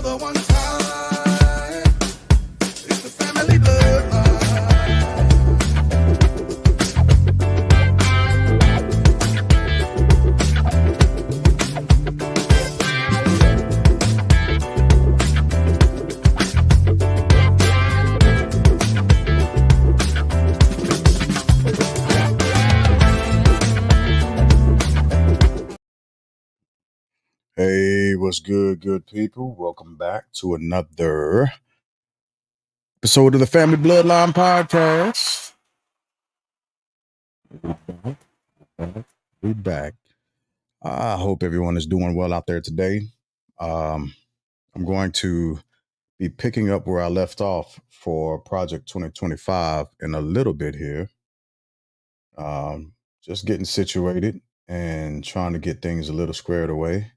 the one time. It's the family bloodline. Hey, what's good, good people? Welcome back to another episode of the Family Bloodline Podcast. We back. I hope everyone is doing well out there today. I'm going to be picking up where I left off for Project 2025 in a little bit here. Just getting situated and trying to get things a little squared away.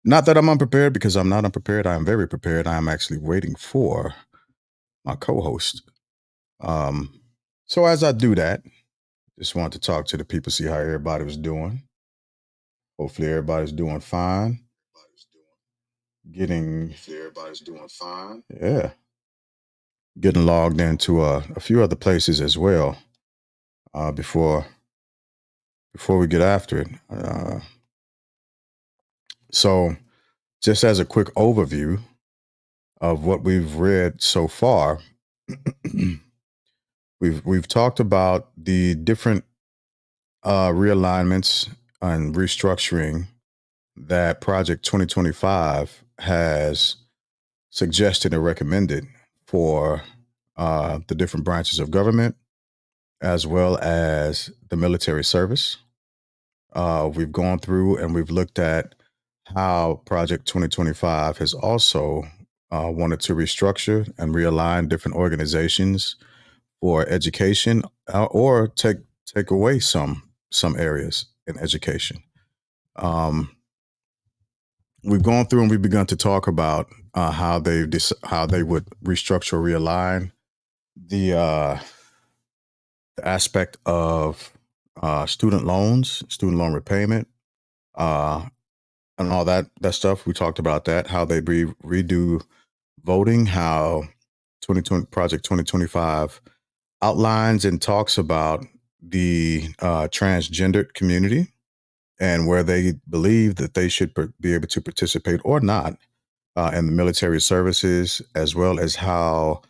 Not that I'm unprepared, because I'm not unprepared. I am very prepared. I am actually waiting for my co-host. So as I do that, just want to talk to the people, see how everybody was doing. Hopefully everybody's doing fine. Everybody's doing fine. Yeah. Getting logged into a few other places as well before we get after it. So just as a quick overview of what we've read so far, we've talked about the different realignments and restructuring that Project 2025 has suggested and recommended for the different branches of government, as well as the military service. We've gone through and we've looked at how Project 2025 has also wanted to restructure and realign different organizations for education, or take away some areas in education. We've gone through and we've begun to talk about how they would restructure, realign the aspect of student loans, student loan repayment, and all that stuff. We talked about that, how they redo voting, how Project 2025 outlines and talks about the transgendered community and where they believe that they should be able to participate or not in the military services, as well as how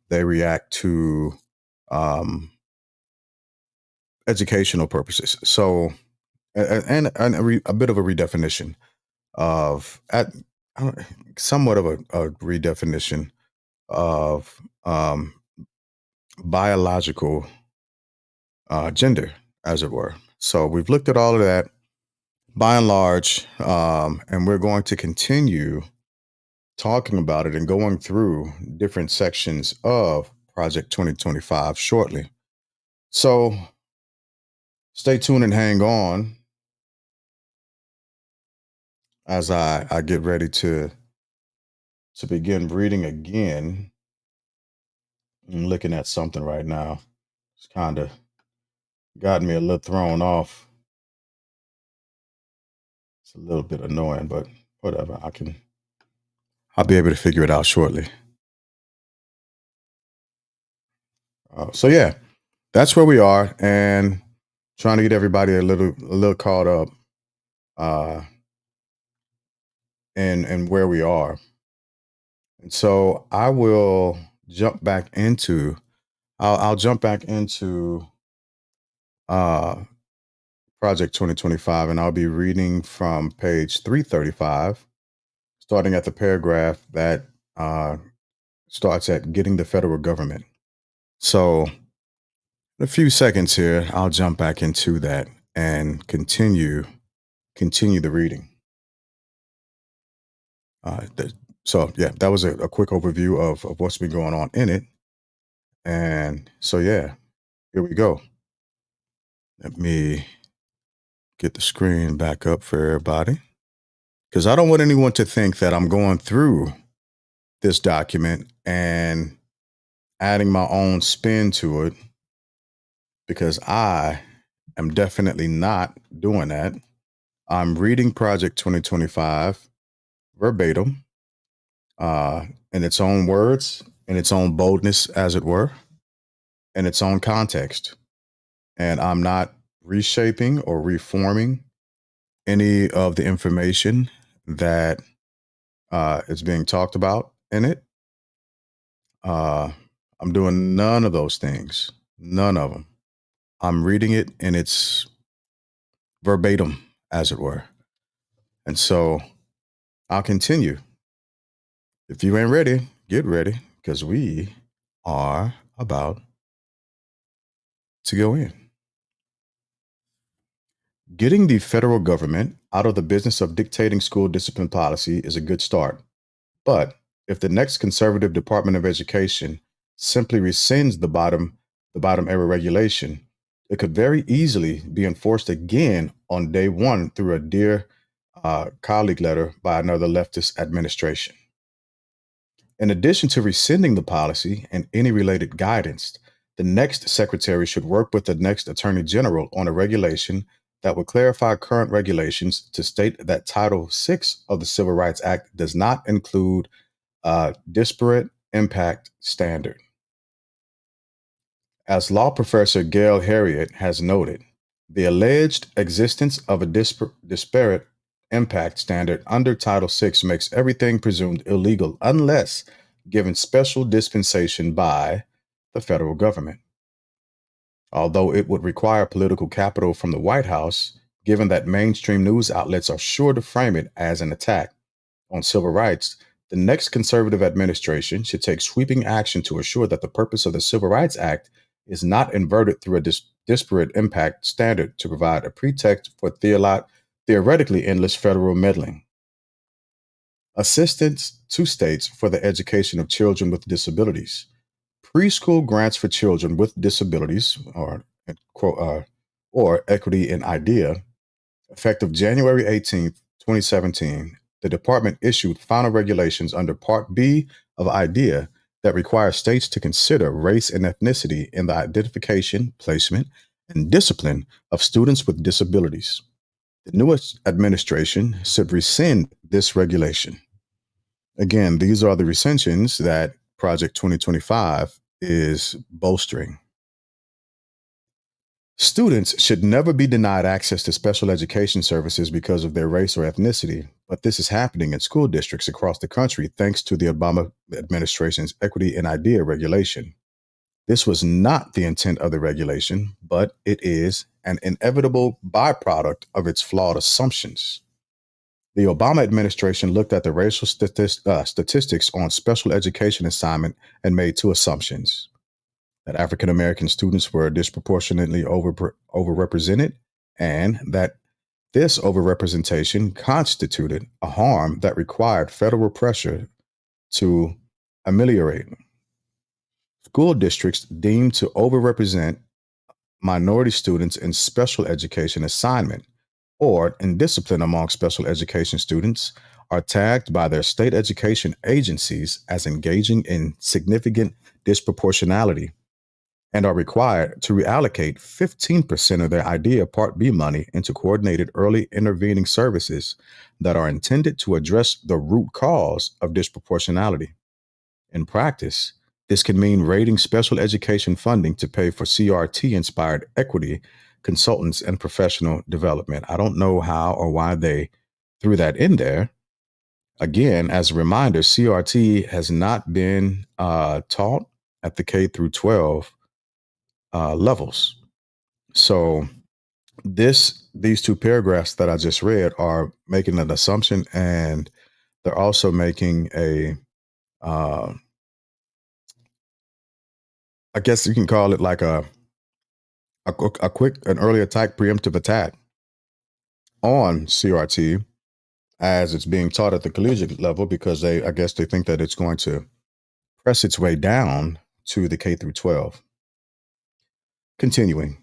they react to educational purposes. So, and a bit of a redefinition of somewhat of a redefinition of biological gender, as it were. So we've looked at all of that by and large, and we're going to continue talking about it and going through different sections of Project 2025 shortly. So stay tuned and hang on as I get ready to begin reading again. I'm looking at something right now. It's kind of got me a little thrown off. It's a little bit annoying, but whatever. I'll be able to figure it out shortly. So yeah, that's where we are, and trying to get everybody a little caught up in where we are. And so I will jump back into I'll jump back into Project 2025, and I'll be reading from page 335, starting at the paragraph that starts at getting the federal government. So in a few seconds here, I'll jump back into that and continue the reading. So yeah, that was a quick overview of what's been going on in it. And so yeah, here we go. Let me get the screen back up for everybody, because I don't want anyone to think that I'm going through this document and adding my own spin to it, because I am definitely not doing that. I'm reading Project 2025 verbatim. uh, in its own words, in its own boldness, as it were, in its own context. And I'm not reshaping or reforming any of the information that is being talked about in it. Uh, I'm doing none of those things, none of them. I'm reading it in its verbatim, as it were. And so I'll continue. If you ain't ready, get ready because we are about to go in. Getting the federal government out of the business of dictating school discipline policy is a good start. But if the next conservative Department of Education simply rescinds the bottom error regulation, it could very easily be enforced again on day one through a dear colleague letter by another leftist administration. In addition to rescinding the policy and any related guidance, the next secretary should work with the next attorney general on a regulation that would clarify current regulations to state that Title VI of the Civil Rights Act does not include a disparate impact standard. As law professor Gail Harriet has noted, the alleged existence of a disparate impact standard under Title VI makes everything presumed illegal unless given special dispensation by the federal government. Although it would require political capital from the White House, given that mainstream news outlets are sure to frame it as an attack on civil rights, the next conservative administration should take sweeping action to assure that the purpose of the Civil Rights Act is not inverted through a disparate impact standard to provide a pretext for theoretically endless federal meddling. Assistance to states for the education of children with disabilities. Preschool grants for children with disabilities, or equity in IDEA, effective January 18th, 2017, the department issued final regulations under Part B of IDEA that require states to consider race and ethnicity in the identification, placement, and discipline of students with disabilities. The newest administration should rescind this regulation. Again, these are the recensions that Project 2025 is bolstering. Students should never be denied access to special education services because of their race or ethnicity, but this is happening in school districts across the country thanks to the Obama administration's Equity in IDEA regulation. This was not the intent of the regulation, but it is an inevitable byproduct of its flawed assumptions. The Obama administration looked at the racial statistics on special education assignment and made two assumptions: that African American students were disproportionately overrepresented, and that this overrepresentation constituted a harm that required federal pressure to ameliorate. School districts deemed to overrepresent minority students in special education assignment or in discipline among special education students are tagged by their state education agencies as engaging in significant disproportionality and are required to reallocate 15% of their IDEA Part B money into coordinated early intervening services that are intended to address the root cause of disproportionality. In practice, this can mean raiding special education funding to pay for CRT inspired equity consultants and professional development. I don't know how or why they threw that in there. Again, as a reminder, CRT has not been taught at the K through 12 levels. So these two paragraphs that I just read are making an assumption, and they're also making uh, I guess you can call it like an early attack, preemptive attack on CRT as it's being taught at the collegiate level because I guess they think that it's going to press its way down to the K through 12. Continuing.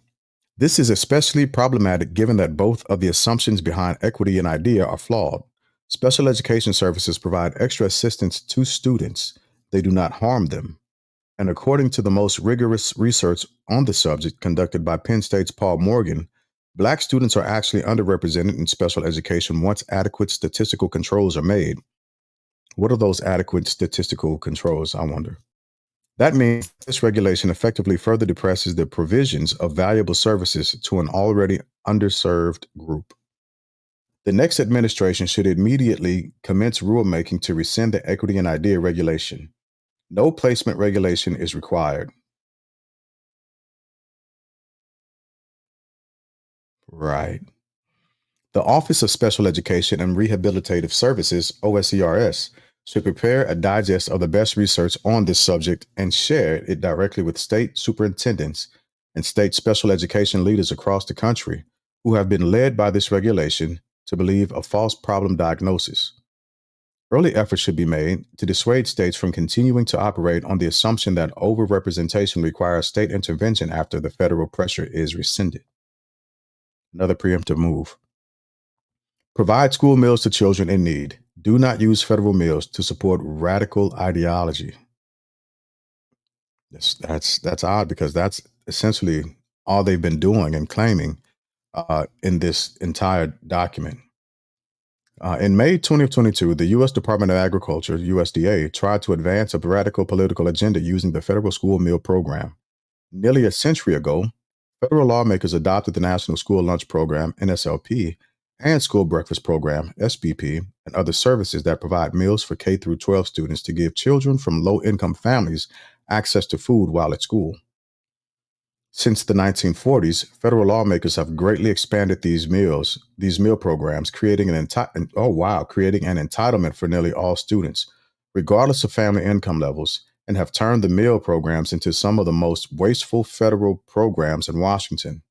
This is especially problematic given that both of the assumptions behind equity and IDEA are flawed. Special education services provide extra assistance to students. They do not harm them. And according to the most rigorous research on the subject conducted by Penn State's Paul Morgan, Black students are actually underrepresented in special education once adequate statistical controls are made. What are those adequate statistical controls, I wonder? That means this regulation effectively further depresses the provisions of valuable services to an already underserved group. The next administration should immediately commence rulemaking to rescind the equity and idea regulation. No placement regulation is required. Right. The Office of Special Education and Rehabilitative Services, OSERS, should prepare a digest of the best research on this subject and share it directly with state superintendents and state special education leaders across the country who have been led by this regulation to believe a false problem diagnosis. Early efforts should be made to dissuade states from continuing to operate on the assumption that overrepresentation requires state intervention after the federal pressure is rescinded. Another preemptive move. Provide school meals to children in need. Do not use federal meals to support radical ideology. That's odd because that's essentially all they've been doing and claiming in this entire document. In May 2022, the U.S. Department of Agriculture, USDA, tried to advance a radical political agenda using the federal school meal program. Nearly a century ago, federal lawmakers adopted the National School Lunch Program, NSLP, and School Breakfast Program, SBP, and other services that provide meals for K through 12 students to give children from low-income families access to food while at school. Since the 1940s, federal lawmakers have greatly expanded these meal programs, creating creating an entitlement for nearly all students, regardless of family income levels, and have turned the meal programs into some of the most wasteful federal programs in Washington.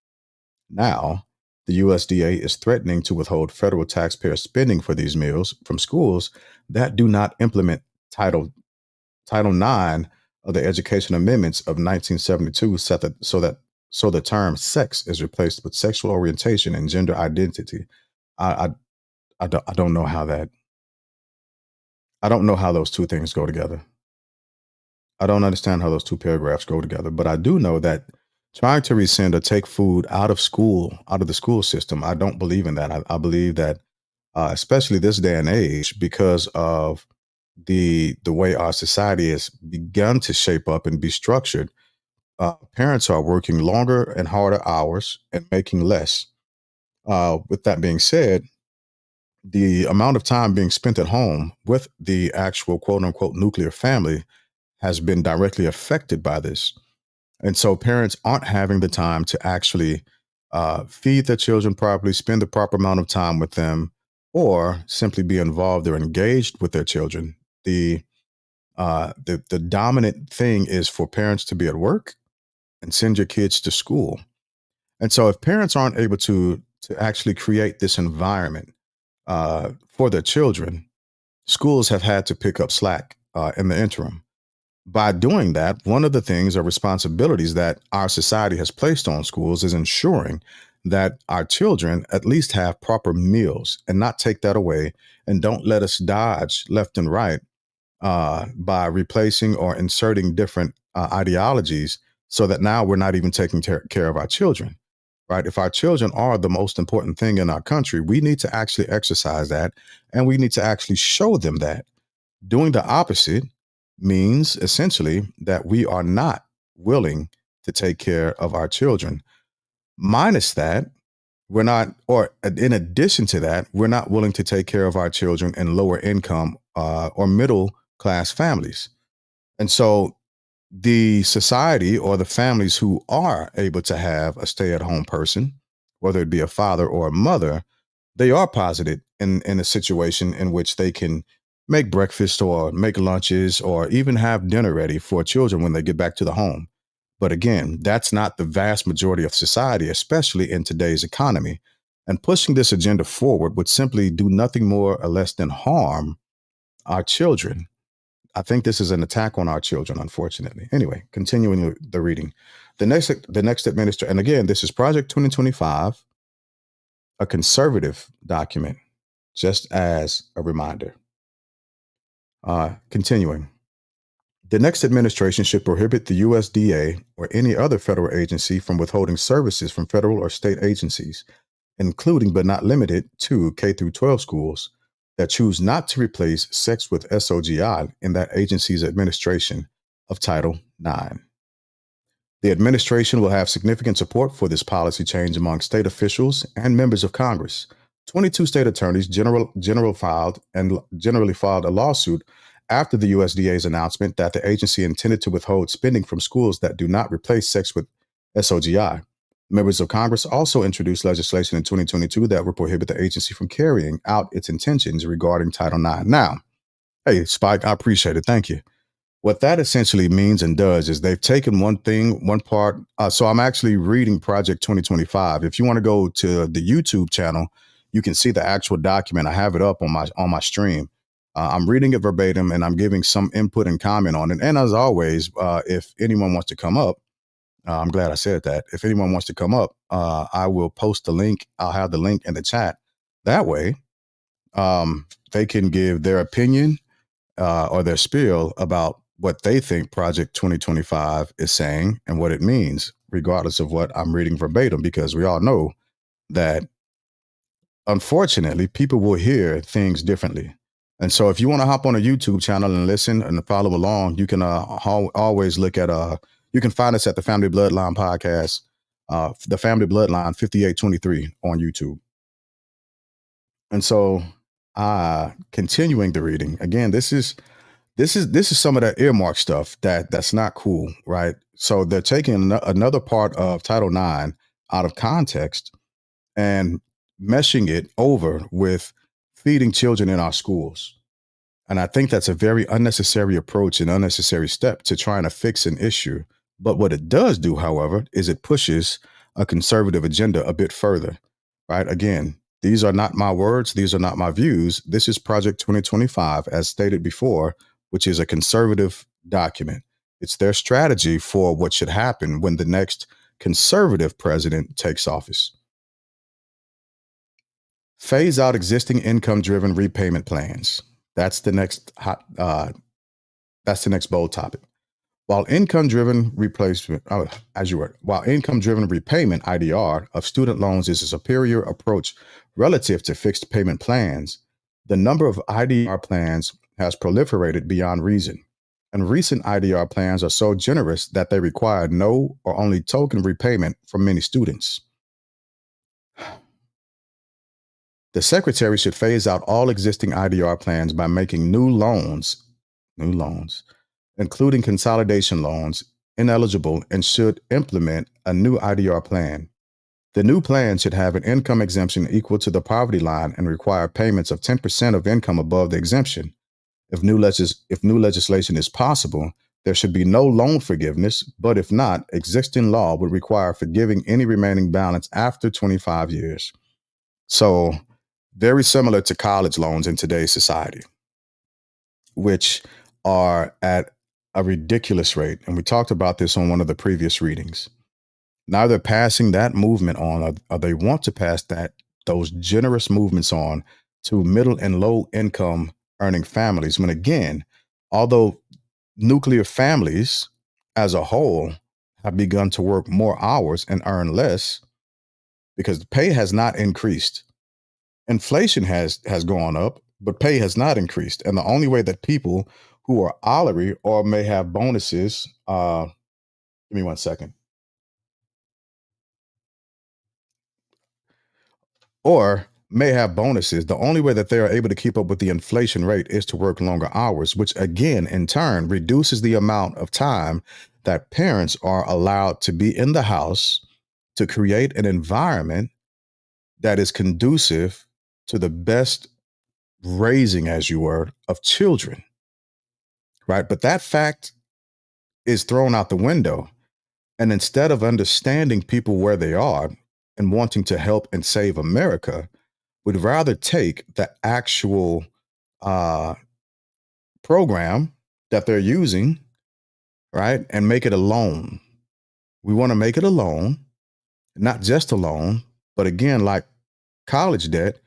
Now, the USDA is threatening to withhold federal taxpayer spending for these meals from schools that do not implement Title IX of the Education Amendments of 1972 set that so the term sex is replaced with sexual orientation and gender identity. I I don't know how that I don't know how those two things go together. I don't understand how those two paragraphs go together, but I do know that trying to rescind or take food out of school, out of the school system, I don't believe in that. I believe that, especially this day and age, because of the way our society has begun to shape up and be structured, parents are working longer and harder hours and making less. With that being said, the amount of time being spent at home with the actual quote unquote nuclear family has been directly affected by this. And so parents aren't having the time to actually feed their children properly, spend the proper amount of time with them, or simply be involved or engaged with their children. The dominant thing is for parents to be at work and send your kids to school. And so if parents aren't able to actually create this environment for their children, schools have had to pick up slack in the interim. By doing that, one of the things or responsibilities that our society has placed on schools is ensuring that our children at least have proper meals and not take that away, and don't let us dodge left and right by replacing or inserting different ideologies so that now we're not even taking care of our children. Right. If our children are the most important thing in our country, we need to actually exercise that, and we need to actually show them that. Doing the opposite means essentially that we are not willing to take care of our children. Minus that, we're not, or in addition to that, we're not willing to take care of our children in lower income or middle class families. And so the society or the families who are able to have a stay at home person, whether it be a father or a mother, they are posited in a situation in which they can make breakfast or make lunches or even have dinner ready for children when they get back to the home. But again, that's not the vast majority of society, especially in today's economy. And pushing this agenda forward would simply do nothing more or less than harm our children. I think this is an attack on our children, unfortunately. Anyway, continuing the reading. The next administration, and again, this is Project 2025, a conservative document, just as a reminder. Continuing. The next administration should prohibit the USDA or any other federal agency from withholding services from federal or state agencies, including but not limited to K through 12 schools, that choose not to replace sex with SOGI in that agency's administration of Title IX. The administration will have significant support for this policy change among state officials and members of Congress. 22 state attorneys generally filed a lawsuit after the USDA's announcement that the agency intended to withhold spending from schools that do not replace sex with SOGI. Members of Congress also introduced legislation in 2022 that would prohibit the agency from carrying out its intentions regarding Title IX. Now, hey, Spike, I appreciate it. Thank you. What that essentially means and does is they've taken one thing, one part. So I'm actually reading Project 2025. If you want to go to the YouTube channel, you can see the actual document. I have it up on my stream. I'm reading it verbatim and I'm giving some input and comment on it. And as always, if anyone wants to come up, I'm glad I said that. If anyone wants to come up, I will post the link. I'll have the link in the chat. That way, they can give their opinion or their spiel about what they think Project 2025 is saying and what it means, regardless of what I'm reading verbatim, because we all know that, unfortunately, people will hear things differently. And so if you want to hop on a YouTube channel and listen and follow along, you can always look at, you can find us at the Family Bloodline Podcast, the Family Bloodline 5823 on YouTube. And so continuing the reading, again, this is some of that earmark stuff that's not cool, right? So they're taking another part of Title IX out of context and meshing it over with feeding children in our schools. And I think that's a very unnecessary approach and unnecessary step to trying to fix an issue. But what it does do, however, is it pushes a conservative agenda a bit further, right? Again, these are not my words. These are not my views. This is Project 2025, as stated before, which is a conservative document. It's their strategy for what should happen when the next conservative president takes office. Phase out existing income-driven repayment plans. That's the next bold topic. While income-driven repayment (IDR) of student loans is a superior approach relative to fixed payment plans, the number of IDR plans has proliferated beyond reason, and recent IDR plans are so generous that they require no or only token repayment from many students. The Secretary should phase out all existing IDR plans by making new loans, including consolidation loans, ineligible, and should implement a new IDR plan. The new plan should have an income exemption equal to the poverty line and require payments of 10% of income above the exemption. If new legislation is possible, there should be no loan forgiveness, but if not, existing law would require forgiving any remaining balance after 25 years. So, very similar to college loans in today's society, which are at a ridiculous rate. And we talked about this on one of the previous readings. Now they're passing that movement on, or they want to pass those generous movements on to middle and low income earning families. When again, although nuclear families as a whole have begun to work more hours and earn less, because the pay has not increased. Inflation has gone up, but pay has not increased. And the only way that people who are honorary or may have bonuses, give me 1 second. Or may have bonuses, the only way that they are able to keep up with the inflation rate is to work longer hours, which again, in turn, reduces the amount of time that parents are allowed to be in the house to create an environment that is conducive to the best raising, as you were, of children, right? But that fact is thrown out the window. And instead of understanding people where they are and wanting to help and save America, would rather take the actual program that they're using, right, and make it a loan. We want to make it a loan, not just a loan, but again, like college debt,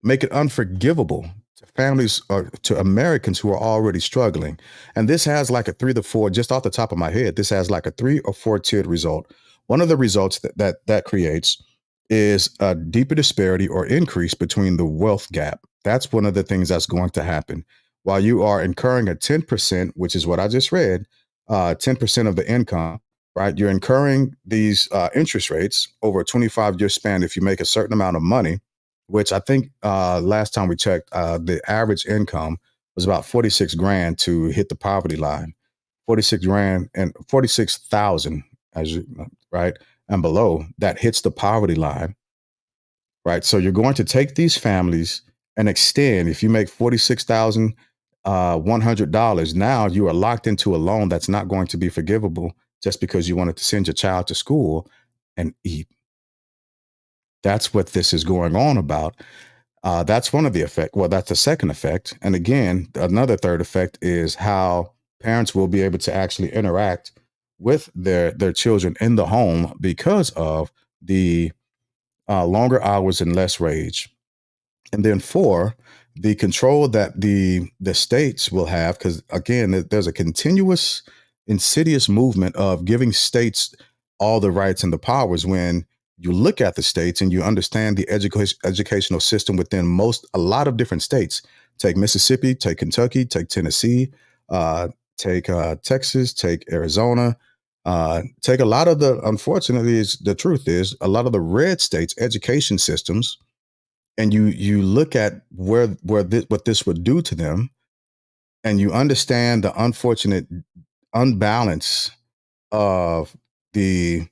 make it unforgivable to families or to Americans who are already struggling. And this has like a 3 to 4, just off the top of my head, this has like a 3 or 4 tiered result. One of the results that creates is a deeper disparity or increase between the wealth gap. That's one of the things that's going to happen. While you are incurring a 10%, which is what I just read, 10% of the income, right? You're incurring these interest rates over a 25-year span if you make a certain amount of money, which I think last time we checked, the average income was about 46 grand to hit the poverty line. 46 grand and 46,000 as you, right? And below that hits the poverty line, right? So you're going to take these families and extend. If you make $46,100, now you are locked into a loan that's not going to be forgivable just because you wanted to send your child to school and eat. That's what this is going on about. That's one of the effect. Well, that's the second effect. And again, another third effect is how parents will be able to actually interact with their children in the home because of the longer hours and less wage. And then four, the control that the states will have, because again, there's a continuous insidious movement of giving states all the rights and the powers. When you look at the states and you understand the educational system within a lot of different states, take Mississippi, take Kentucky, take Tennessee, uh, take Texas, take Arizona, take a lot of unfortunately, the truth is, a lot of the red states' education systems, and you look at what this would do to them, and you understand the unfortunate unbalance of the,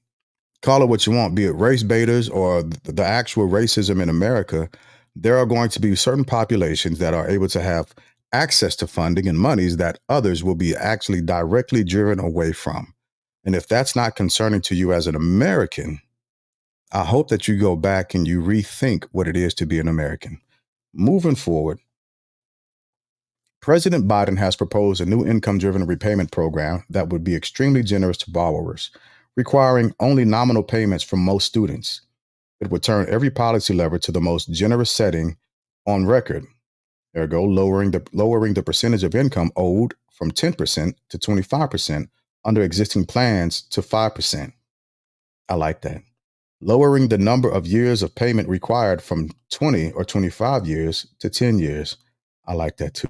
call it what you want, be it race baiters or the actual racism in America. There are going to be certain populations that are able to have access to funding and monies that others will be actually directly driven away from. And if that's not concerning to you as an American, I hope that you go back and you rethink what it is to be an American. Moving forward, President Biden has proposed a new income driven repayment program that would be extremely generous to borrowers, requiring only nominal payments from most students. It would turn every policy lever to the most generous setting on record, ergo lowering the percentage of income owed from 10% to 25% under existing plans to 5%. I like that. Lowering the number of years of payment required from 20 or 25 years to 10 years. I like that too.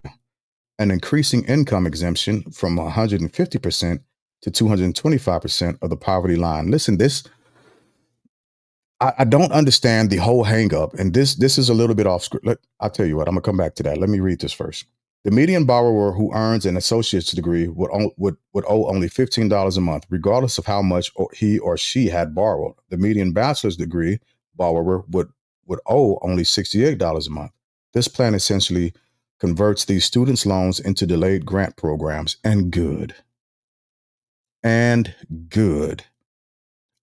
An increasing income exemption from 150% to 225% of the poverty line. Listen, this, I don't understand the whole hang up, and this is a little bit off script. I'll tell you what, I'm gonna come back to that. Let me read this first. The median borrower who earns an associate's degree would owe only $15 a month, regardless of how much he or she had borrowed. The median bachelor's degree borrower would owe only $68 a month. This plan essentially converts these students' loans into delayed grant programs, and good. And good.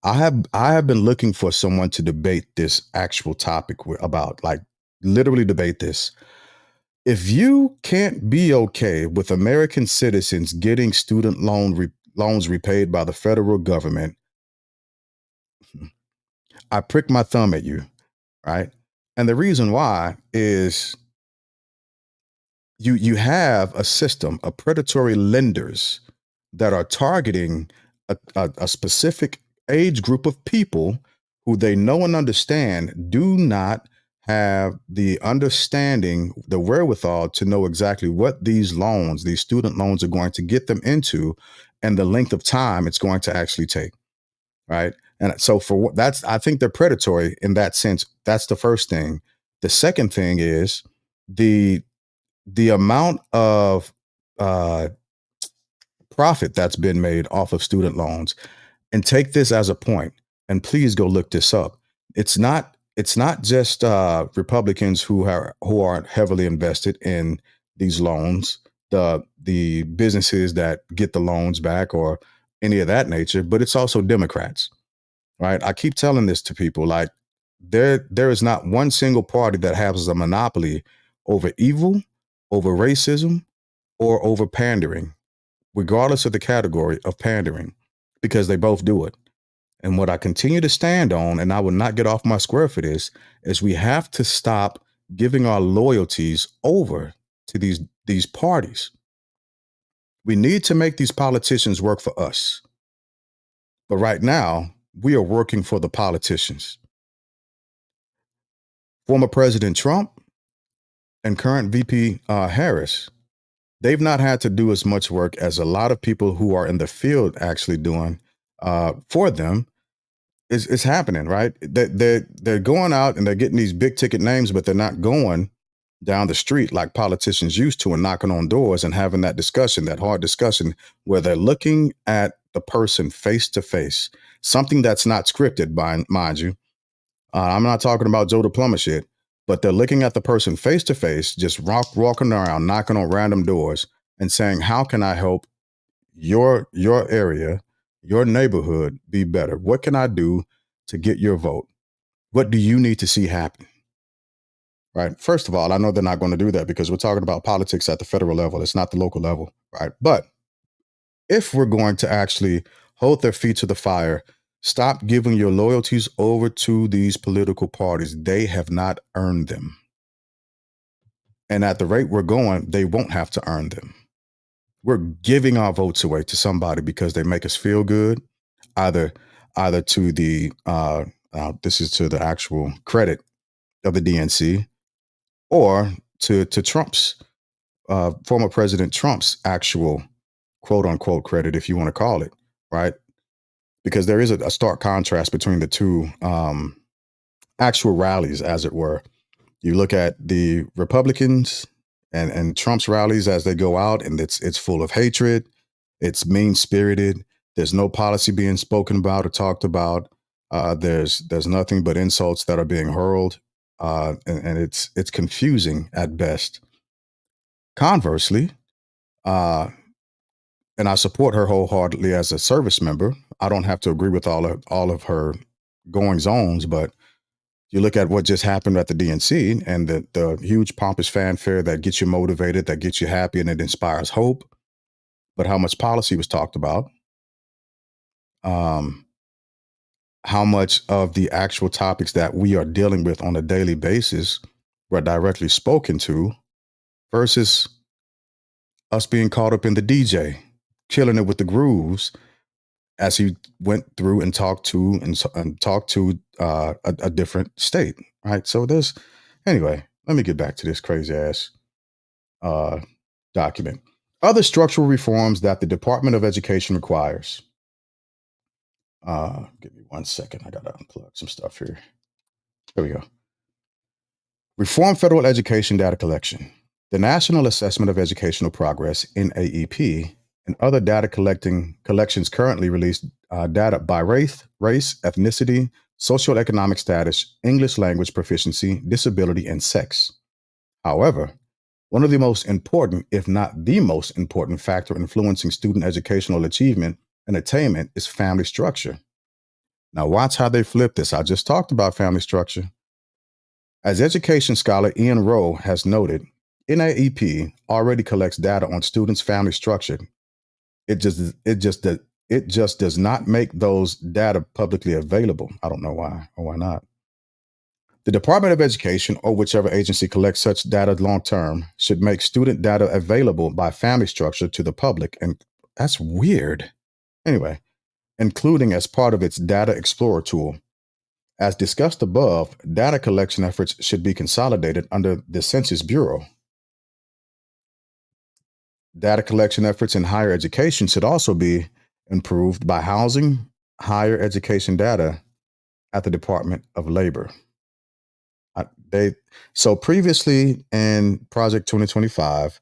I have been looking for someone to debate this actual topic about, like, literally debate this. If you can't be okay with American citizens getting student loans repaid by the federal government, I prick my thumb at you, right? And the reason why is you have a system of predatory lenders that are targeting a specific age group of people who they know and understand do not have the understanding, the wherewithal to know exactly what these loans, these student loans, are going to get them into and the length of time it's going to actually take, right? And so for what that's, I think they're predatory in that sense. That's the first thing. The second thing is the the amount of uh, profit that's been made off of student loans. And take this as a point, and please go look this up. It's not just Republicans who are heavily invested in these loans, the businesses that get the loans back or any of that nature, but it's also Democrats, right? I keep telling this to people, like, there is not one single party that has a monopoly over evil, over racism, or over pandering, regardless of the category of pandering, because they both do it. And what I continue to stand on, and I will not get off my square for this, is we have to stop giving our loyalties over to these parties. We need to make these politicians work for us. But right now, we are working for the politicians. Former President Trump and current VP Harris, they've not had to do as much work as a lot of people who are in the field actually doing for them. It's happening, right? They're going out and they're getting these big ticket names, but they're not going down the street like politicians used to and knocking on doors and having that discussion, that hard discussion, where they're looking at the person face to face. Something that's not scripted, mind you. I'm not talking about Joe the Plumber shit, but they're looking at the person face to face, just walking around, knocking on random doors, and saying, "How can I help your area, your neighborhood be better? What can I do to get your vote? What do you need to see happen?" Right. First of all, I know they're not going to do that because we're talking about politics at the federal level. It's not the local level, right? But if we're going to actually hold their feet to the fire, stop giving your loyalties over to these political parties. They have not earned them. And at the rate we're going, they won't have to earn them. We're giving our votes away to somebody because they make us feel good, either to the this is to the actual credit of the DNC, or to Trump's former President Trump's actual quote unquote credit, if you want to call it, right? Because there is a stark contrast between the two actual rallies, as it were. You look at the Republicans and Trump's rallies as they go out, and it's full of hatred. It's mean spirited. There's no policy being spoken about or talked about. There's nothing but insults that are being hurled, and it's confusing at best. Conversely, and I support her wholeheartedly as a service member. I don't have to agree with all of her goings ons, but you look at what just happened at the DNC and the huge pompous fanfare that gets you motivated, that gets you happy, and it inspires hope. But how much policy was talked about? Um, how much of the actual topics that we are dealing with on a daily basis were directly spoken to versus us being caught up in the DJ, killing it with the grooves as he went through and talked to a different state, right? So anyway, let me get back to this crazy ass document. Other structural reforms that the Department of Education requires. Give me 1 second. I gotta unplug some stuff here. There we go. Reform federal education data collection. The National Assessment of Educational Progress, NAEP, and other data collections currently release data by race, ethnicity, socioeconomic status, English language proficiency, disability, and sex. However, one of the most important, if not the most important factor influencing student educational achievement and attainment is family structure. Now watch how they flip this. I just talked about family structure. As education scholar Ian Rowe has noted, NAEP already collects data on students' family structure. It just does not make those data publicly available. I don't know why or why not. The Department of Education, or whichever agency collects such data long term, should make student data available by family structure to the public. And that's weird. Anyway, including as part of its Data Explorer tool. As discussed above, data collection efforts should be consolidated under the Census Bureau. Data collection efforts in higher education should also be improved by housing higher education data at the Department of Labor. So previously in Project 2025,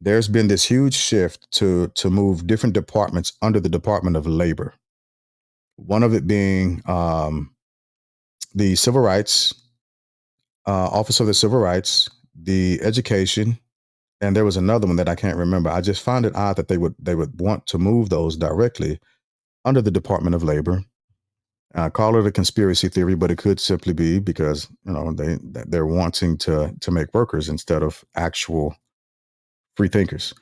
there's been this huge shift to move different departments under the Department of Labor. One of it being the Civil Rights, Office of the Civil Rights, the Education, and there was another one that I can't remember. I just find it odd that they would want to move those directly under the Department of Labor. Call it a conspiracy theory, but it could simply be because they're wanting to make workers instead of actual free thinkers.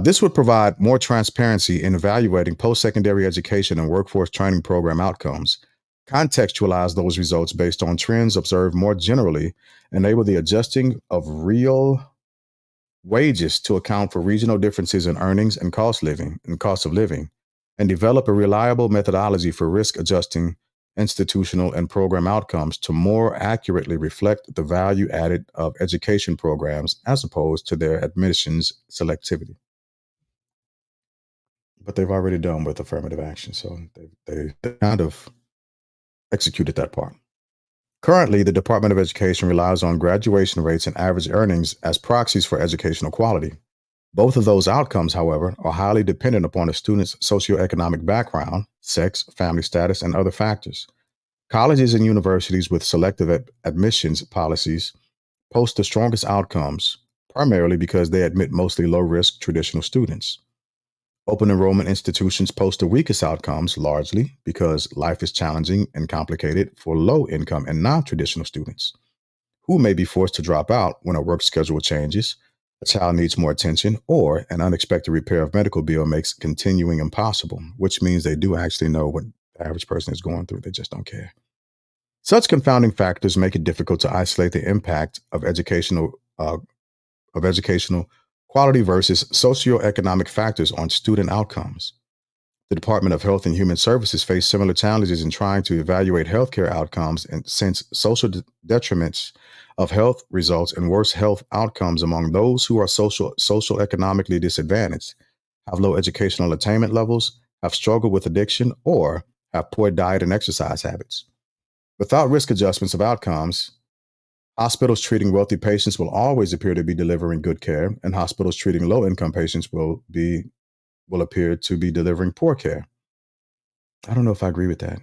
This would provide more transparency in evaluating post-secondary education and workforce training program outcomes, contextualize those results based on trends observed more generally, enable the adjusting of real wages to account for regional differences in earnings and cost of living, and develop a reliable methodology for risk adjusting institutional, and program outcomes to more accurately reflect the value added of education programs as opposed to their admissions selectivity. But they've already done with affirmative action, so they kind of executed that part. Currently, the Department of Education relies on graduation rates and average earnings as proxies for educational quality. Both of those outcomes, however, are highly dependent upon a student's socioeconomic background, sex, family status, and other factors. Colleges and universities with selective admissions policies post the strongest outcomes, primarily because they admit mostly low risk traditional students. Open enrollment institutions post the weakest outcomes, largely because life is challenging and complicated for low income and non traditional students who may be forced to drop out when a work schedule changes, a child needs more attention, or an unexpected repair of medical bill makes continuing impossible, which means they do actually know what the average person is going through. They just don't care. Such confounding factors make it difficult to isolate the impact of educational quality versus socioeconomic factors on student outcomes. The Department of Health and Human Services face similar challenges in trying to evaluate healthcare outcomes, and since social detriments of health results in worse health outcomes among those who are social economically disadvantaged, have low educational attainment levels, have struggled with addiction, or have poor diet and exercise habits. Without risk adjustments of outcomes, hospitals treating wealthy patients will always appear to be delivering good care, and hospitals treating low-income patients will appear to be delivering poor care. I don't know if I agree with that.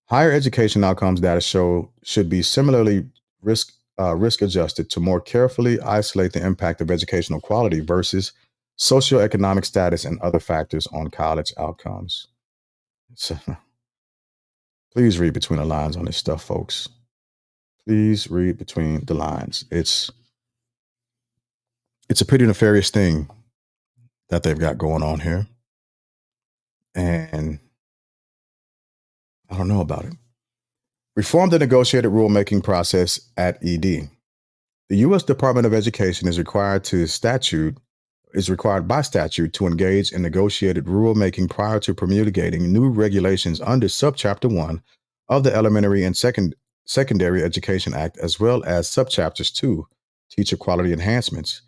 Higher education outcomes data should be similarly risk adjusted to more carefully isolate the impact of educational quality versus socioeconomic status and other factors on college outcomes. So, please read between the lines on this stuff, folks. Please read between the lines. It's a pretty nefarious thing that they've got going on here, and I don't know about it. Reform the negotiated rulemaking process at ED. The U.S. Department of Education is required by statute to engage in negotiated rulemaking prior to promulgating new regulations under Subchapter 1 of the Elementary and Secondary Education Act, as well as Subchapters 2, Teacher Quality Enhancements,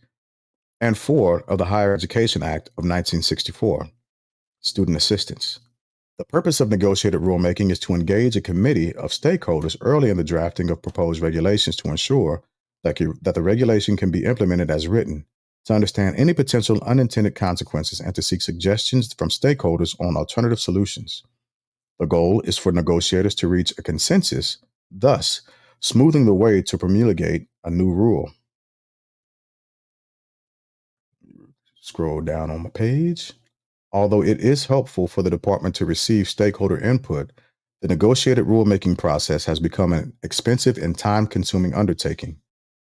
and 4 of the Higher Education Act of 1964, Student Assistance. The purpose of negotiated rulemaking is to engage a committee of stakeholders early in the drafting of proposed regulations to ensure that the regulation can be implemented as written, to understand any potential unintended consequences, and to seek suggestions from stakeholders on alternative solutions. The goal is for negotiators to reach a consensus, thus smoothing the way to promulgate a new rule. Scroll down on my page. Although it is helpful for the department to receive stakeholder input, the negotiated rulemaking process has become an expensive and time-consuming undertaking.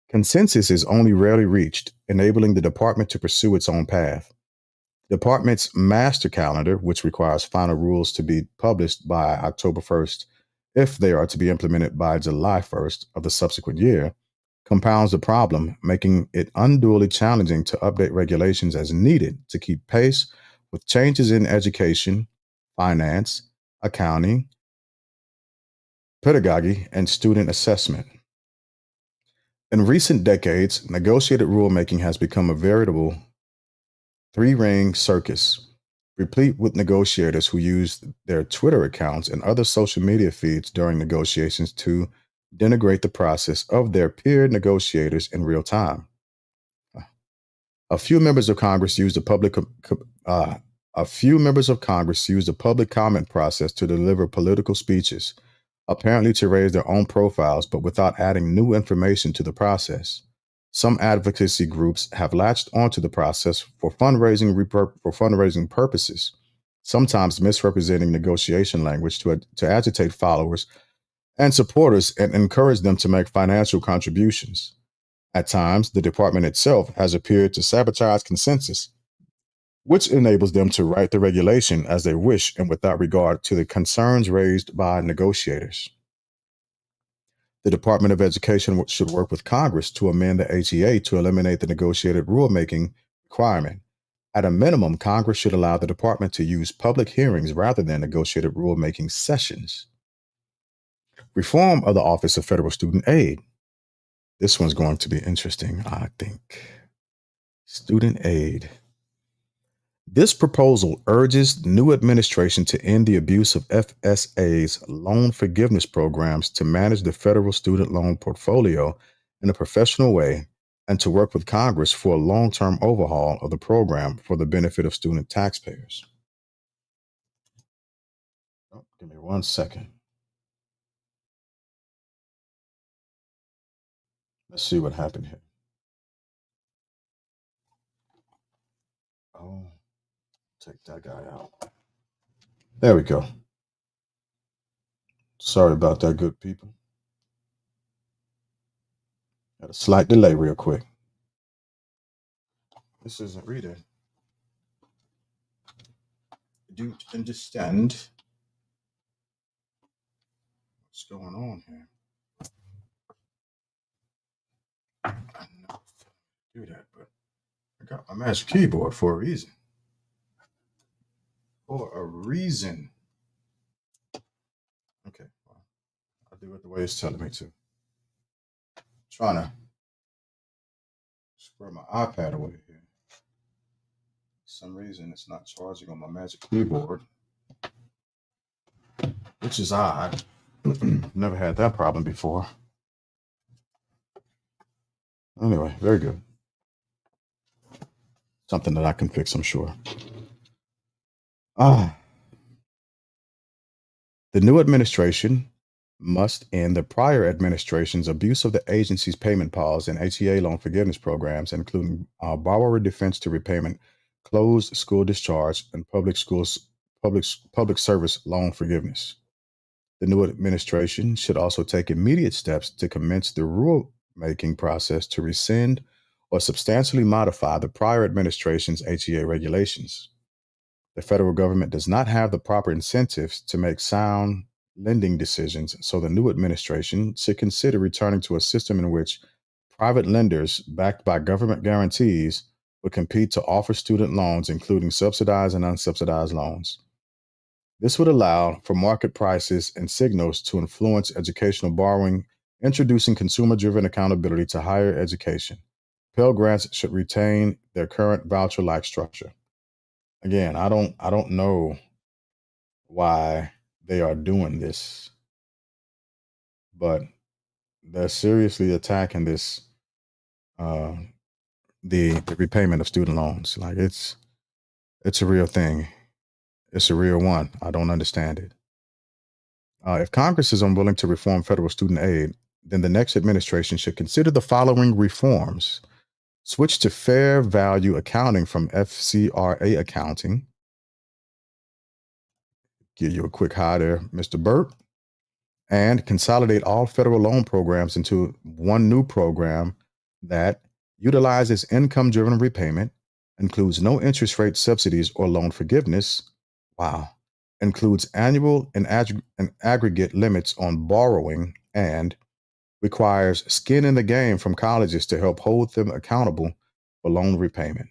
Consensus is only rarely reached, enabling the department to pursue its own path. The department's master calendar, which requires final rules to be published by October 1st, if they are to be implemented by July 1st of the subsequent year, compounds the problem, making it unduly challenging to update regulations as needed to keep pace with changes in education, finance, accounting, pedagogy, and student assessment. In recent decades, negotiated rulemaking has become a veritable three-ring circus, replete with negotiators who use their Twitter accounts and other social media feeds during negotiations to denigrate the process of their peer negotiators in real time. A few members of Congress use the public comment process to deliver political speeches, apparently to raise their own profiles, but without adding new information to the process. Some advocacy groups have latched onto the process for fundraising purposes, sometimes misrepresenting negotiation language to agitate followers and supporters and encourage them to make financial contributions. At times, the department itself has appeared to sabotage consensus, which enables them to write the regulation as they wish and without regard to the concerns raised by negotiators. The Department of Education should work with Congress to amend the HEA to eliminate the negotiated rulemaking requirement. At a minimum, Congress should allow the department to use public hearings rather than negotiated rulemaking sessions. Reform of the Office of Federal Student Aid. This one's going to be interesting, I think. Student aid. This proposal urges new administration to end the abuse of FSA's loan forgiveness programs to manage the federal student loan portfolio in a professional way and to work with Congress for a long-term overhaul of the program for the benefit of student taxpayers. Oh, give me 1 second. Let's see what happened here. Oh, take that guy out. There we go. Sorry about that, good people. Had a slight delay real quick. This isn't reading. Do you understand what's going on here? I never do that, but I got my magic keyboard for a reason. For a reason. Okay, well, I'll do it the way it's telling me to. Trying to square my iPad away here. For some reason, it's not charging on my magic keyboard, which is odd. Never had that problem before. Anyway, very good. Something that I can fix, I'm sure. Ah, the new administration must end the prior administration's abuse of the agency's payment pause and HEA loan forgiveness programs, including borrower defense to repayment, closed school discharge, and public service loan forgiveness. The new administration should also take immediate steps to commence the rulemaking process to rescind or substantially modify the prior administration's HEA regulations. The federal government does not have the proper incentives to make sound lending decisions, so the new administration should consider returning to a system in which private lenders, backed by government guarantees, would compete to offer student loans, including subsidized and unsubsidized loans. This would allow for market prices and signals to influence educational borrowing, introducing consumer driven accountability to higher education. Pell Grants should retain their current voucher like structure. Again, I don't know why they are doing this, but they're seriously attacking this uh the repayment of student loans. Like it's a real thing. It's a real one. I don't understand it. If Congress is unwilling to reform federal student aid, then the next administration should consider the following reforms: switch to fair value accounting from FCRA accounting. Give you a quick hi there, Mr. Burt. And consolidate all federal loan programs into one new program that utilizes income driven repayment, includes no interest rate subsidies or loan forgiveness. Wow. Includes annual and aggregate limits on borrowing and requires skin in the game from colleges to help hold them accountable for loan repayment.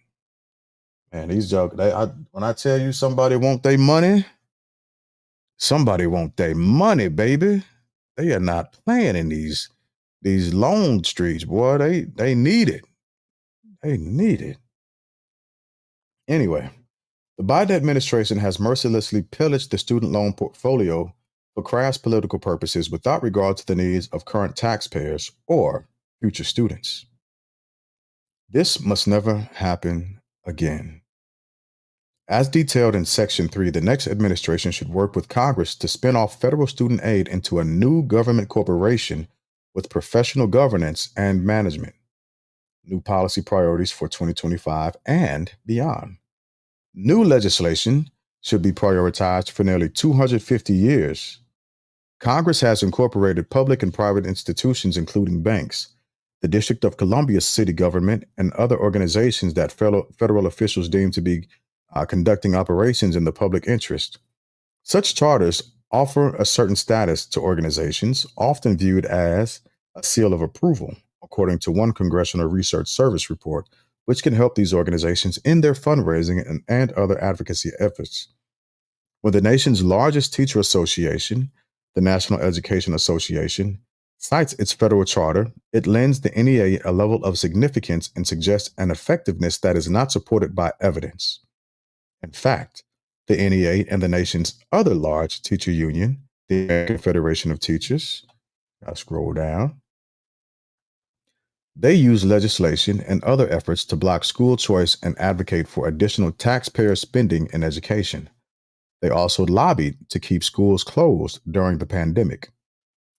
Man, these jokes, when I tell you somebody want their money, baby. They are not playing in these loan streets, boy. They need it. They need it. Anyway, the Biden administration has mercilessly pillaged the student loan portfolio for crass political purposes without regard to the needs of current taxpayers or future students. This must never happen again. As detailed in Section 3, the next administration should work with Congress to spin off federal student aid into a new government corporation with professional governance and management, new policy priorities for 2025 and beyond. New legislation should be prioritized for nearly 250 years. Congress has incorporated public and private institutions, including banks, the District of Columbia city government, and other organizations that federal officials deem to be conducting operations in the public interest. Such charters offer a certain status to organizations, often viewed as a seal of approval, according to one Congressional Research Service report, which can help these organizations in their fundraising and other advocacy efforts. When the nation's largest teacher association, The National Education Association cites its federal charter. It lends the NEA a level of significance and suggests an effectiveness that is not supported by evidence. In fact, the NEA and the nation's other large teacher union, the American Federation of Teachers, I'll scroll down, they use legislation and other efforts to block school choice and advocate for additional taxpayer spending in education. They also lobbied to keep schools closed during the pandemic.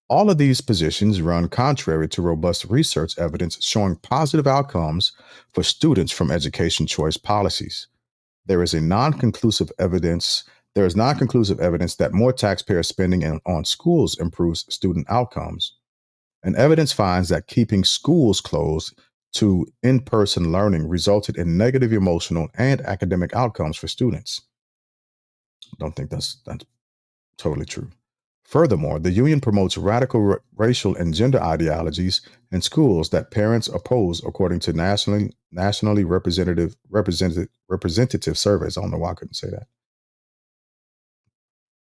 All of these positions run contrary to robust research evidence showing positive outcomes for students from education choice policies. There is non-conclusive evidence that more taxpayer spending on schools improves student outcomes. And evidence finds that keeping schools closed to in-person learning resulted in negative emotional and academic outcomes for students. Don't think that's totally true. Furthermore, the union promotes radical racial and gender ideologies in schools that parents oppose, according to nationally representative surveys. I don't know why I couldn't say that.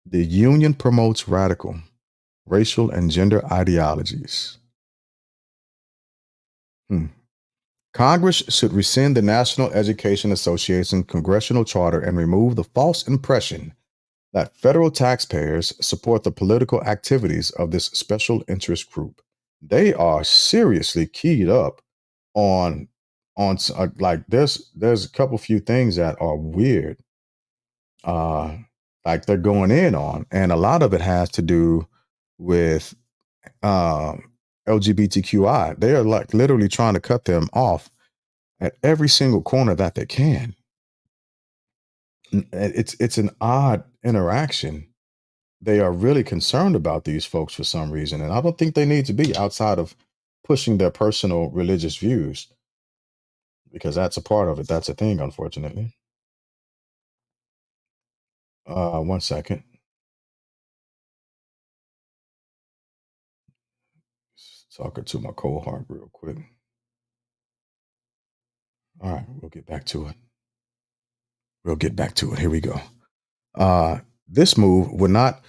The union promotes radical racial and gender ideologies. Congress should rescind the National Education Association Congressional Charter and remove the false impression that federal taxpayers support the political activities of this special interest group. They are seriously keyed up on like there's a couple few things that are weird, uh like they're going in on, and a lot of it has to do with um LGBTQI. They are like literally trying to cut them off at every single corner that they can. It's an odd interaction. They are really concerned about these folks for some reason, and I don't think they need to be outside of pushing their personal religious views, because that's a part of it. That's a thing, unfortunately. One second. Talking to my cohort real quick. All right, we'll get back to it. We'll get back to it. Here we go. Uh, this move would not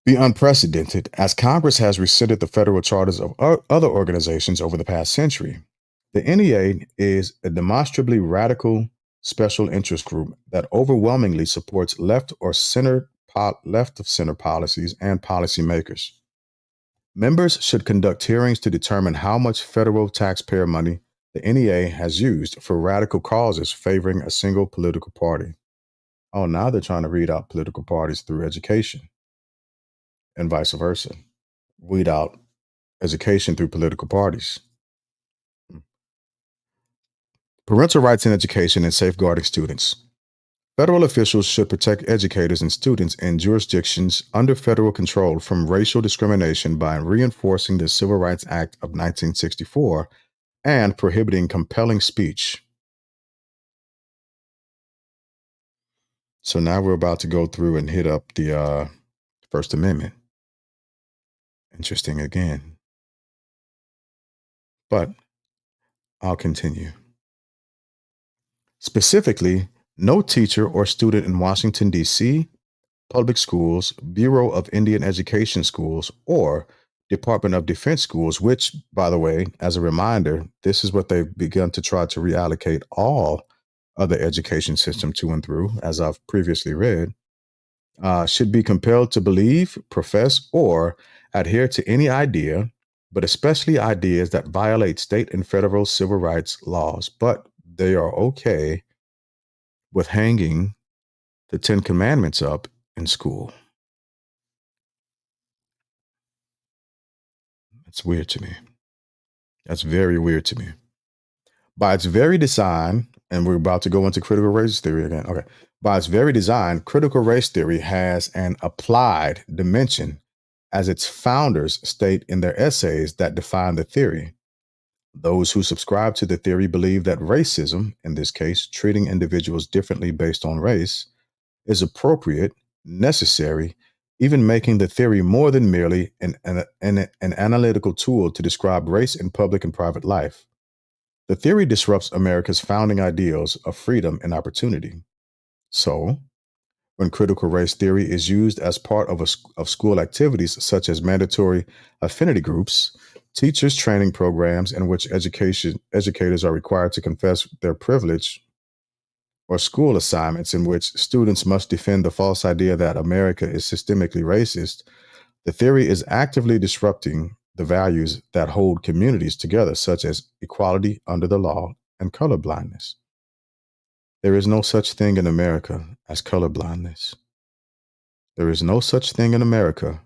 be unprecedented, as Congress has rescinded the federal charters of other organizations over the past century. The NEA is a demonstrably radical special interest group that overwhelmingly supports left of center policies and policymakers. Members should conduct hearings to determine how much federal taxpayer money the NEA has used for radical causes favoring a single political party. Oh, now they're trying to read out political parties through education and vice versa. Weed out education through political parties. Parental rights in education and safeguarding students. Federal officials should protect educators and students in jurisdictions under federal control from racial discrimination by reinforcing the Civil Rights Act of 1964 and prohibiting compelling speech. So now we're about to go through and hit up the First Amendment. Interesting again. But I'll continue. Specifically, no teacher or student in Washington, D.C., public schools, Bureau of Indian Education schools, or Department of Defense schools, which, by the way, as a reminder, this is what they've begun to try to reallocate all other education system to and through, as I've previously read, should be compelled to believe, profess, or adhere to any idea, but especially ideas that violate state and federal civil rights laws. But they are okay with hanging the Ten Commandments up in school. That's weird to me. That's very weird to me. By its very design, and we're about to go into critical race theory again. Okay. By its very design, critical race theory has an applied dimension, as its founders state in their essays that define the theory. Those who subscribe to the theory believe that racism, in this case, treating individuals differently based on race, is appropriate, necessary, even making the theory more than merely an analytical tool to describe race in public and private life. The theory disrupts America's founding ideals of freedom and opportunity. So, when critical race theory is used as part of school activities such as mandatory affinity groups, teachers' training programs in which educators are required to confess their privilege, or school assignments in which students must defend the false idea that America is systemically racist, the theory is actively disrupting the values that hold communities together, such as equality under the law and colorblindness. There is no such thing in America as colorblindness. There is no such thing in America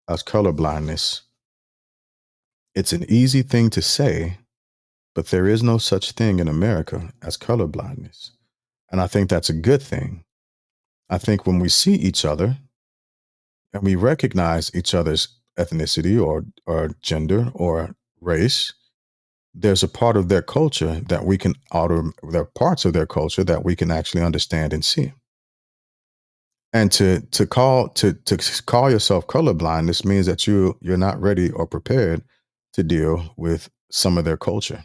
as colorblindness. It's an easy thing to say, but there is no such thing in America as colorblindness. And I think that's a good thing. I think when we see each other and we recognize each other's ethnicity or gender or race, there's a part of their culture that we can there are parts of their culture that we can actually understand and see. And to call yourself colorblind, this means that you're not ready or prepared to deal with some of their culture.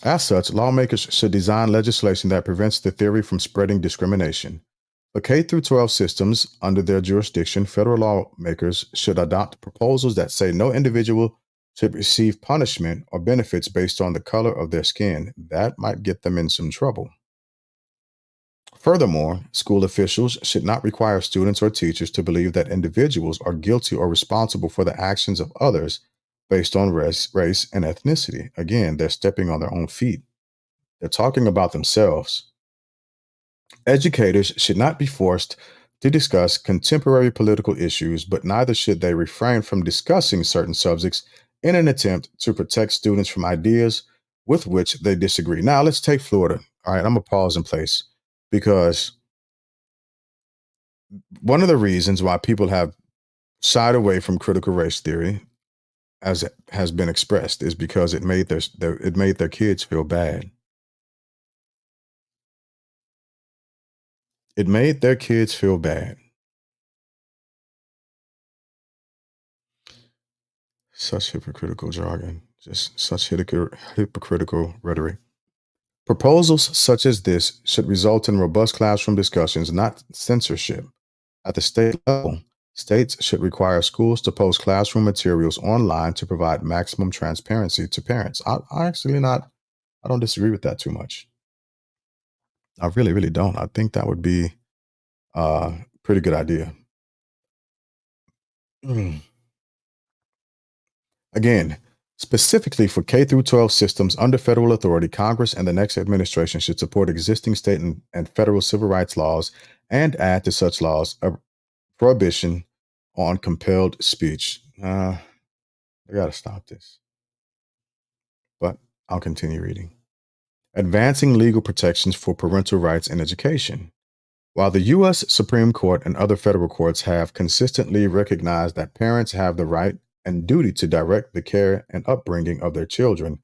As such, lawmakers should design legislation that prevents the theory from spreading discrimination. For K through 12 systems under their jurisdiction, federal lawmakers should adopt proposals that say no individual should receive punishment or benefits based on the color of their skin. That might get them in some trouble. Furthermore, school officials should not require students or teachers to believe that individuals are guilty or responsible for the actions of others based on race and ethnicity. Again, they're stepping on their own feet. They're talking about themselves. Educators should not be forced to discuss contemporary political issues, but neither should they refrain from discussing certain subjects in an attempt to protect students from ideas with which they disagree. Now, let's take Florida. All right, I'm going to pause in place because one of the reasons why people have shied away from critical race theory, as it has been expressed, is because it made their kids feel bad. It made their kids feel bad. Such hypocritical jargon, just such hypocritical rhetoric. Proposals such as this should result in robust classroom discussions, not censorship. At the state level, states should require schools to post classroom materials online to provide maximum transparency to parents. I don't disagree with that too much. I really, really don't. I think that would be a pretty good idea. Mm. Again, specifically for K through 12 systems under federal authority, Congress and the next administration should support existing state and federal civil rights laws and add to such laws a prohibition on compelled speech. I gotta stop this, but I'll continue reading. Advancing legal protections for parental rights in education. While the U.S. Supreme Court and other federal courts have consistently recognized that parents have the right and duty to direct the care and upbringing of their children,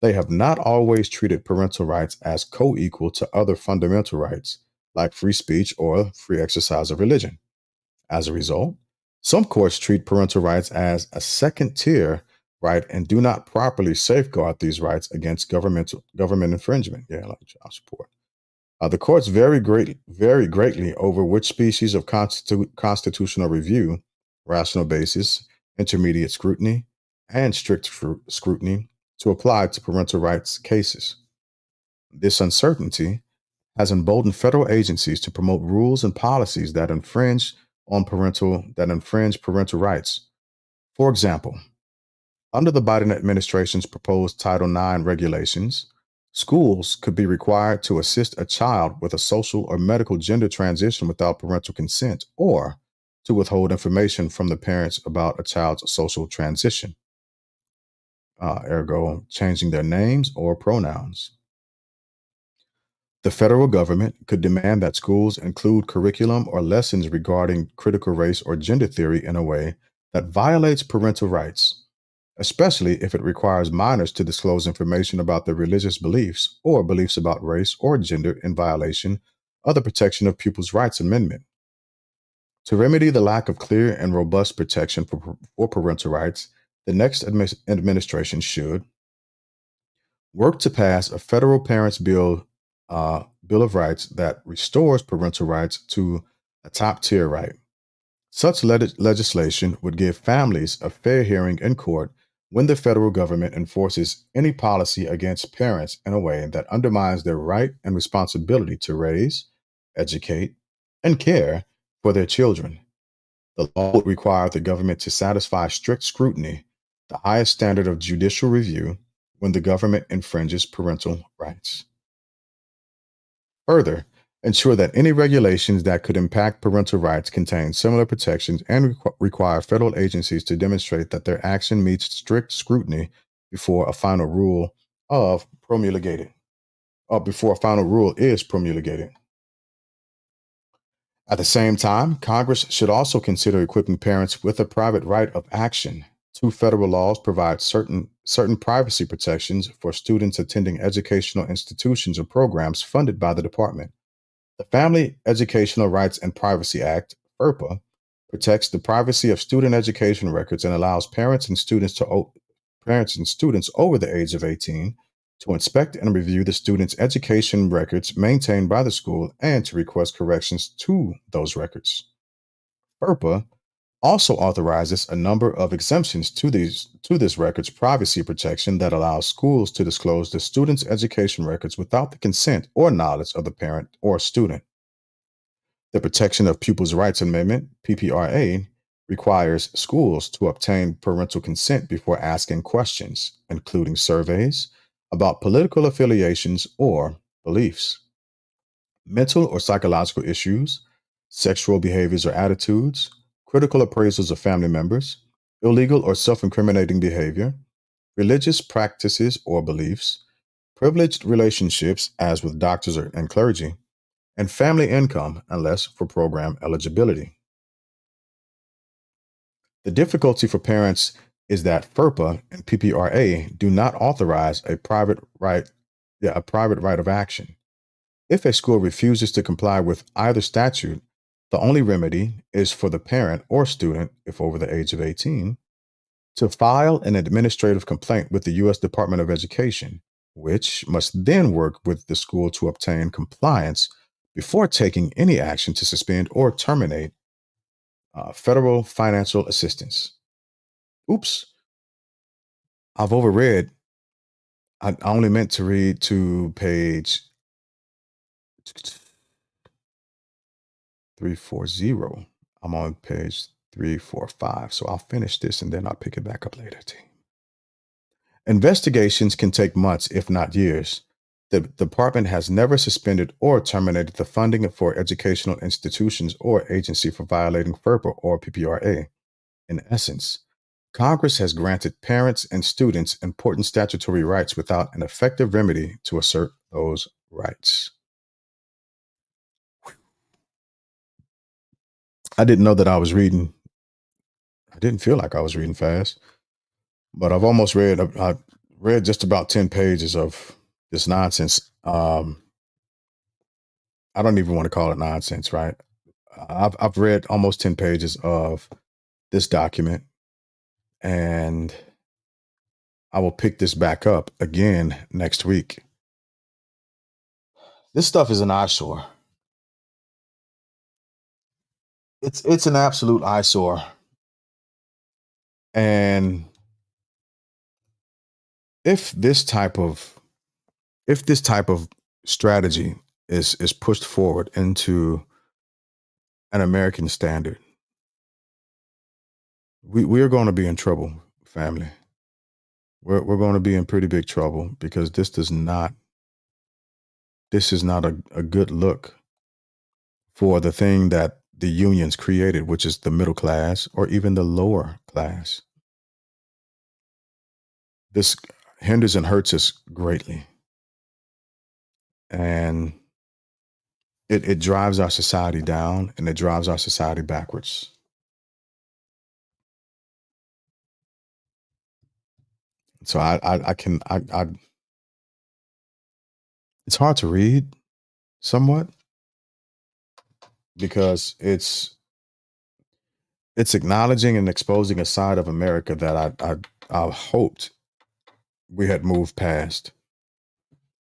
they have not always treated parental rights as co equal to other fundamental rights, like free speech or free exercise of religion. As a result, some courts treat parental rights as a second tier right and do not properly safeguard these rights against government infringement. Yeah, like child support. The courts vary greatly over which species of constitutional review, rational basis, intermediate scrutiny, and strict scrutiny to apply to parental rights cases. This uncertainty has emboldened federal agencies to promote rules and policies that infringe parental rights. For example, under the Biden administration's proposed Title IX regulations, schools could be required to assist a child with a social or medical gender transition without parental consent, or to withhold information from the parents about a child's social transition, ergo, changing their names or pronouns. The federal government could demand that schools include curriculum or lessons regarding critical race or gender theory in a way that violates parental rights, especially if it requires minors to disclose information about their religious beliefs or beliefs about race or gender in violation of the Protection of Pupils' Rights Amendment. To remedy the lack of clear and robust protection for parental rights, the next administration should work to pass a federal parents bill Bill of Rights that restores parental rights to a top tier right. Such legislation would give families a fair hearing in court when the federal government enforces any policy against parents in a way that undermines their right and responsibility to raise, educate, and care for their children. The law would require the government to satisfy strict scrutiny, the highest standard of judicial review, when the government infringes parental rights. Further, ensure that any regulations that could impact parental rights contain similar protections and require federal agencies to demonstrate that their action meets strict scrutiny before a final rule of promulgated, or before a final rule is promulgated. At the same time, Congress should also consider equipping parents with a private right of action. Two federal laws provide certain privacy protections for students attending educational institutions or programs funded by the department. The Family Educational Rights and Privacy Act, FERPA, protects the privacy of student education records and allows parents and students over the age of 18 to inspect and review the student's education records maintained by the school and to request corrections to those records. FERPA also authorizes a number of exemptions to this record's privacy protection that allows schools to disclose the student's education records without the consent or knowledge of the parent or student. The Protection of Pupils' Rights Amendment, PPRA, requires schools to obtain parental consent before asking questions, including surveys about political affiliations or beliefs. Mental or psychological issues, sexual behaviors or attitudes, critical appraisals of family members, illegal or self incriminating behavior, religious practices or beliefs, privileged relationships, as with doctors and clergy, and family income, unless for program eligibility. The difficulty for parents is that FERPA and PPRA do not authorize a private right of action. If a school refuses to comply with either statute, the only remedy is for the parent or student, if over the age of 18, to file an administrative complaint with the U.S. Department of Education, which must then work with the school to obtain compliance before taking any action to suspend or terminate federal financial assistance. Oops, I've overread. I only meant to read to page 340. I'm on page 345. So I'll finish this and then I'll pick it back up later, team. Investigations can take months, if not years. The department has never suspended or terminated the funding for educational institutions or agency for violating FERPA or PPRA. In essence, Congress has granted parents and students important statutory rights without an effective remedy to assert those rights. I didn't know that I was reading. I didn't feel like I was reading fast, but I've almost read. I read just about 10 pages of this nonsense. I don't even want to call it nonsense, right? I've read almost 10 pages of this document, and I will pick this back up again next week. This stuff is an eyesore. It's an absolute eyesore. And if this type of if this type of strategy is pushed forward into an American standard, we are going to be in trouble, family. We're going to be in pretty big trouble because this is not a good look for the thing that the unions created, which is the middle class or even the lower class. This hinders and hurts us greatly. And it drives our society down and it drives our society backwards. So it's hard to read somewhat because it's acknowledging and exposing a side of America that I hoped we had moved past.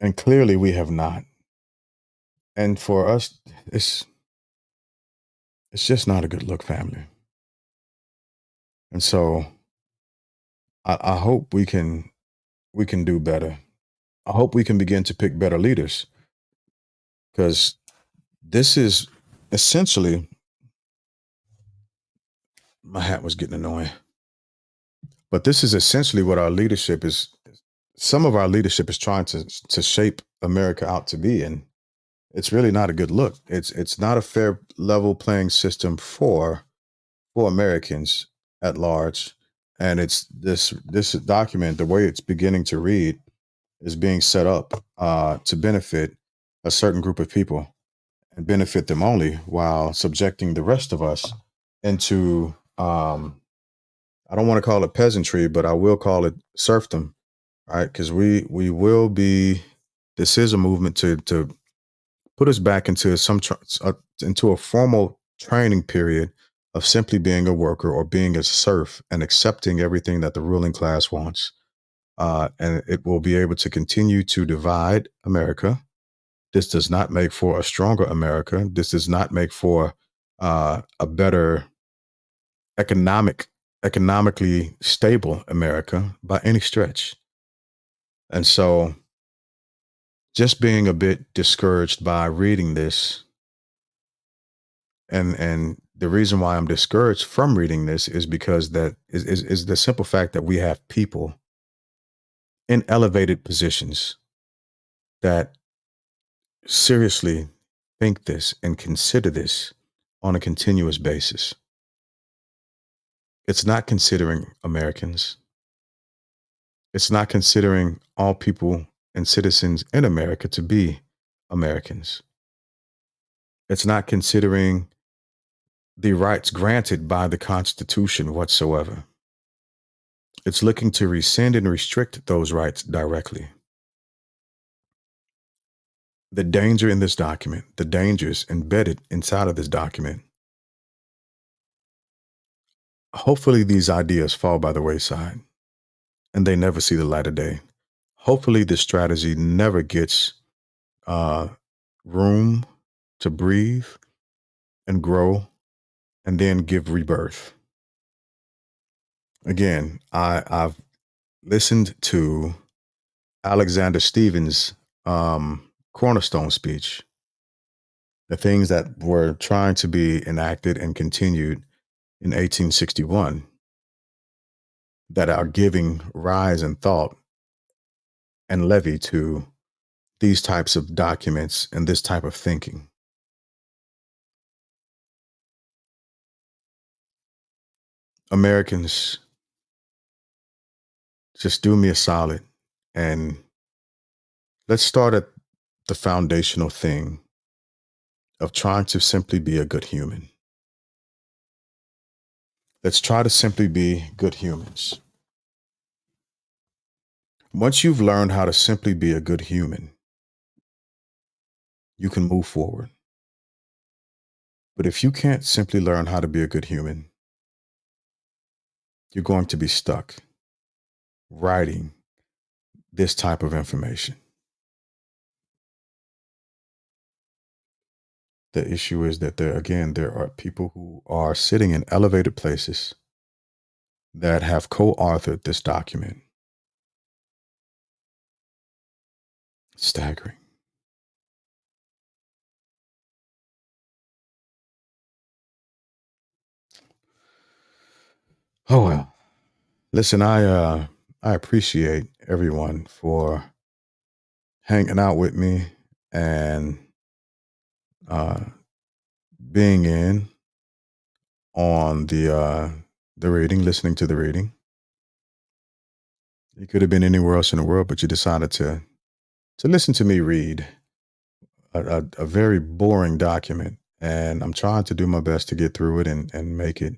And clearly we have not. And for us, it's it's just not a good look, family. And so I hope we can do better. I hope we can begin to pick better leaders because this is essentially my hat was getting annoying. But this is essentially what our leadership is. Some of our leadership is trying to shape America out to be, and it's really not a good look. It's not a fair level playing system for Americans at large. And it's this document, the way it's beginning to read, is being set up to benefit a certain group of people and benefit them only, while subjecting the rest of us into I don't want to call it peasantry, but I will call it serfdom, right? Because we will be. This is a movement to put us back into into a formal training period of simply being a worker or being a serf and accepting everything that the ruling class wants. And it will be able to continue to divide America. This does not make for a stronger America. This does not make for a better economic economically stable America by any stretch. And so just being a bit discouraged by reading this, and the reason why I'm discouraged from reading this is because is the simple fact that we have people in elevated positions that seriously think this and consider this on a continuous basis. It's not considering Americans. It's not considering all people and citizens in America to be Americans. It's not considering the rights granted by the Constitution whatsoever. It's looking to rescind and restrict those rights directly. The danger in this document, the dangers embedded inside of this document, hopefully these ideas fall by the wayside and they never see the light of day. Hopefully this strategy never gets uh, room to breathe and grow and then give rebirth. Again, I've listened to Alexander Stevens' cornerstone speech, the things that were trying to be enacted and continued in 1861 that are giving rise and thought and levy to these types of documents and this type of thinking. Americans, just do me a solid and let's start at the foundational thing of trying to simply be a good human. Let's try to simply be good humans. Once you've learned how to simply be a good human, you can move forward. But if you can't simply learn how to be a good human, you're going to be stuck writing this type of information. The issue is that there are people who are sitting in elevated places that have co-authored this document. Staggering. Oh well. Listen, I appreciate everyone for hanging out with me and uh being in on the reading, listening to the reading. You could have been anywhere else in the world, but you decided to listen to me read a very boring document. And I'm trying to do my best to get through it and make it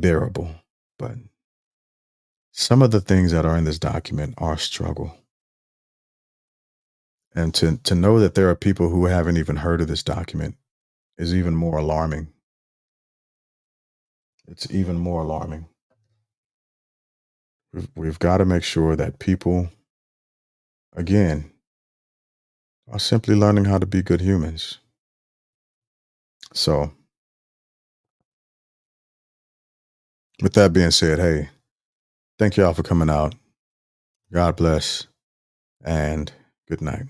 bearable. But some of the things that are in this document are a struggle. And to know that there are people who haven't even heard of this document is even more alarming. It's even more alarming. We've got to make sure that people, again, are simply learning how to be good humans. So, with that being said, hey, thank y'all for coming out. God bless and good night.